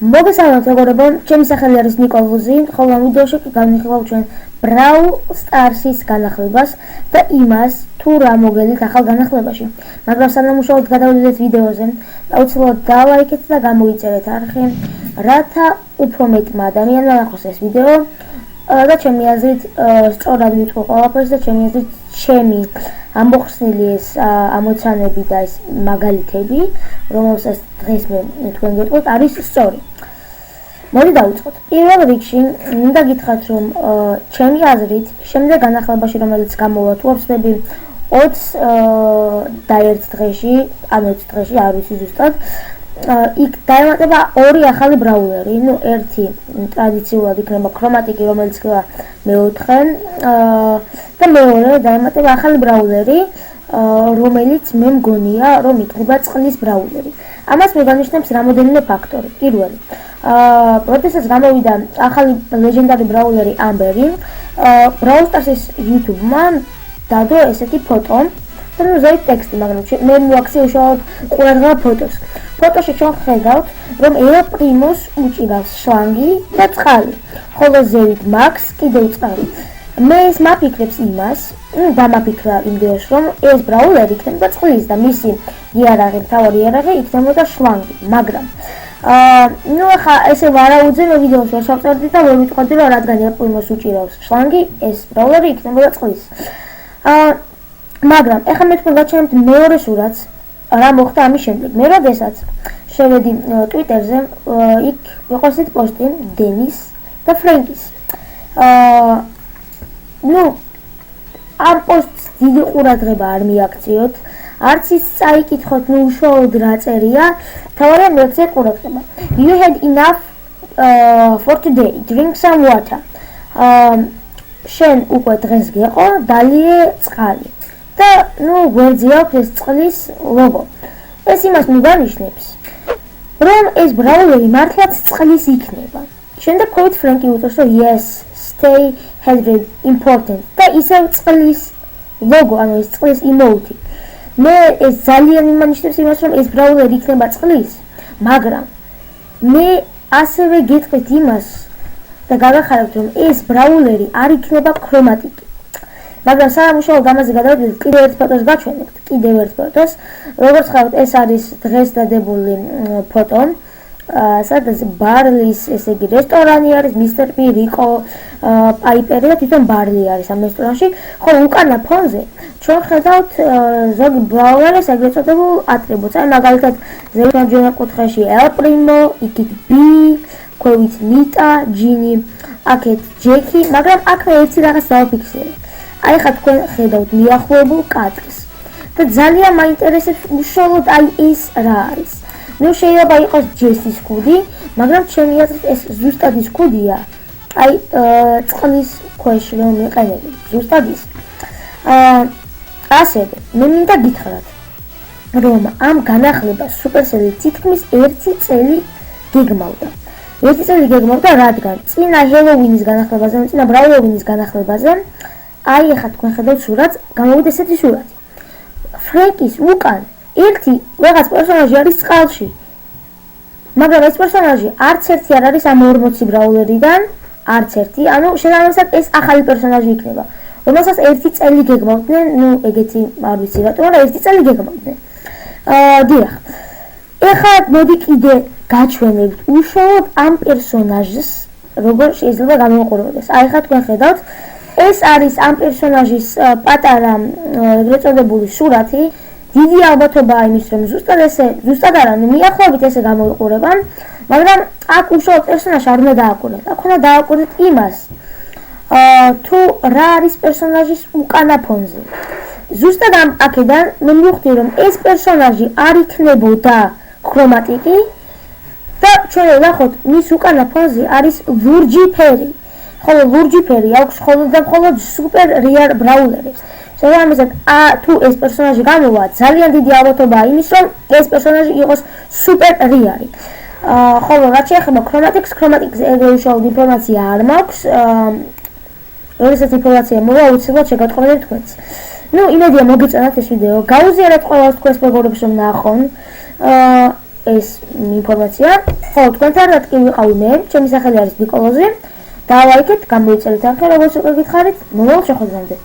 მოგესალმებით მეგობრებო, ჩემი სახელი არის ნიკოლოზი, ხოლო ამ ვიდეოში განვიხილავ ჩვენ Brawl Stars-ის განახლებას და იმას, თუ რა მოგელით ახალ განახლებაში. მაგრამ სანამ უშუალოდ გადავიდეთ ვიდეოზე, აუცილებლად დალაიქეთ და გამოიწერეთ არხი, რათა უფრო მეტმა ადამიანმა ნახოს ეს ვიდეო და ჩემი აზრით სწორად ვიტყვი ყველაფერს და ჩემი აზრით ჩემი ამოხსნილი ეს ამოცანები და ეს მაგალითები, რომელსაც დღეს მე თქვენ გეტყვით, არის სწორი. მოდი დავიწყოთ. პირველ რიგში მინდა გითხრათ, რომ ჩემი აზრით, შემდეგ განახლებაში, რომელიც გამოვა თუ ვცდები 20 და 1 დღეში, ან 20 დღეში, არ ვიცი ზუსტად, იქ დაემატება ორი ახალი ბრაულერი, ერთი ტრადიციულად იქნება ქრომატიკი, რომელიც იქნება მეოთხე და მეორე დაემატება ახალი ბრაულერი, რომელიც მე მგონია, რომ იქნება წყლის ბრაულერი. ამას მეგანიშნებს რამოდენიმე ფაქტორი. პირველი, როდესაც გამოვიდა ახალი ლეგენდარი ბრაულერი ამბერი, Brawl Stars-ის YouTube-მა დადო ესეთი ფოტო და ზოგადად ტექსტი, მაგრამ მე მივაქცია უშუალოდ ყურადღება ფოტოს. ფოტოში ჩვენ ხედავთ, რომ El Primo-ს უჭირავს შლანგი და წყალი, ხოლო ზევით Max კიდევ წყალი. მე ეს მაფიქრებს იმას, დამაფიქრა იმდენს, რომ ეს ბრაულერი იქნება წყლის და მისი იარაღი, მთავარი იარაღი იქნებოდა შლანგი, მაგრამ ახლა ესე ვარაუდზე მე ვიდეოს ვერ შევწერდი და ვერ ვიტყოდი, რომ რადგან El Primo-ს უჭირავს შლანგი, ეს ბრაულერი იქნებოდა წყლის. მაგრამ ეხლა მე თქვენ გაჩვენებთ მეორე სურათს, რა მოხდა ამის შემდეგ. მე როდესაც შევედი Twitter-ზე, იქ იყო ესეთი პოსტი დენის და ფრენკის. ამ პოსტს დიდი ყურადღება არ მიაქციოთ, არც ის წაიკითხოთ, უშუალოდ რა წერია, თავარია მიაქციეთ ყურადღება. You had enough for today, drink some water. შენ უკვე დღეს გეყო, დალიე წყალი. და გვერდზე აქვს ეს წყლის ლოგო. ეს იმას მიგანიშნებს, რომ ეს ბრაულერი მართლაც წყლის იქნება. შემდეგ ხვდებით ფრენკი უწევს, რომ yes, stay hydrated, important. და ისევ წყლის ლოგო, ანუ ეს წყლის emoji. მე ეს ძალიან იმანიშნებს იმას, რომ ეს ბრაულერი იქნება წყლის, მაგრამ მე ასევე გეტყვით იმას და გავახარებთ, რომ ეს ბრაულერი არ იქნება ქრომატიკი. მაგრამ სანამ უშუალოდ ამაზე გადავიდეთ, კიდევ ერთ ფოტოს გაჩვენებთ, როგორც ხედავთ, ეს არის დღეს დადებული ფოტო, სადაც ბარლის, ესე იგი, რესტორანი არის, Mr. P, Rico, Piper და თვითონ ბარლი არის ამ რესტორანში, ხოლო უკანა ფონზე ჩვენ ხედავთ ზოგი ბრაულერის ეგრეთ წოდებულ ატრიბუტს, აი მაგალითად ზევით მარჯვენა კუთხეში El Primo, იქით B, ქვევით Nita, Ginny, აქეთ Jackie, მაგრამ აქ მე ერთი რაღაც დავფიქსირე. აი ხა თქვენ ხედავთ მიახლოებულ კადრს და ძალიან მაინტერესებს უშუალოდ აი ეს რა არის. შეიძლება იყოს ჯესის კუდი, მაგრამ ჩემი აზრით ეს ზუსტად ის კუდია, აი წყლის ქვეშ რომ იყენები, ზუსტად ის. ასევე მე მინდა გითხრათ, რომ ამ განახლებას Supercell თითქმის 1 წელი გეგმავდა. 1 წელი გეგმავდა, რადგან წინა Halloween-ის განახლებაზე, წინა Brawl-ის განახლებაზე, აი ახლა თქვენ ხედავთ სურათს, გამოვიდა ესეთი სურათი. ფრენკის უკან ერთი რაღაც პერსონაჟი არის წყალში. მაგრამ ეს პერსონაჟი არც ერთი არ არის ამ 40 ბრაულერიდან, არც ერთი, ანუ შესაბამისად ეს ახალი პერსონაჟი იქნება. რომელსაც 1 წელი გეგმავდნენ, ეგეთი არ ვიცი რატო, მაგრამ 1 წელი გეგმავდნენ. დიახ. ეხლა მოდი კიდე გაჩვენებთ უშუალოდ ამ პერსონაჟს, როგორ შეიძლება გამოვიყურებოდეს. აი ხა თქვენ ხედავთ, ეს არის ამ პერსონაჟის პატარა ეგრეთ წოდებული სურათი. დიდი ალბათობაა იმის, რომ ზუსტად არა, მიახლოებით ესე გამოიყურება, მაგრამ აქ უშუალოდ პერსონაჟს არ უნდა დააკვირდეთ. აქ უნდა დააკვირდეთ იმას, თუ რა არის პერსონაჟის უკანა ფონზე. ზუსტად აქედან მე მივხვდი, რომ ეს პერსონაჟი არ იქნებოდა ქრომატიკი და ჩვენ ვნახოთ, მის უკანა ფონზე არის ლურჯი ფერი. ხოლო ლურჯი ფერი აქვს მხოლოდ სუპერ რეარ ბრაულერებს. შესაბამისად, თუ ეს პერსონაჟი გამოვა, ძალიან დიდი ალბათობაა იმის, რომ ეს პერსონაჟი იყოს სუპერ რეარი. ხოლო რაც შეეხება ქრომატიკს ეგრე უშუალოდ ინფორმაცია არ მაქვს. როდესაც ინფორმაცია მოვა, უცებად შეგატყობინებთ თქვენც. იმედია მოგეწონათ ეს ვიდეო. გაუზიარეთ ყველას თქვენს მეგობრებს, რომ ნახონ. ეს ინფორმაცია. ხო, თქვენთან რა თქმა ვიყავი მე, ჩემი სახელი არის ნიკოლოზი. და ლაიქეთ, გამოიწერეთ არხი, როგორც უკვე გითხარით, მომავალ შეხვედრამდე.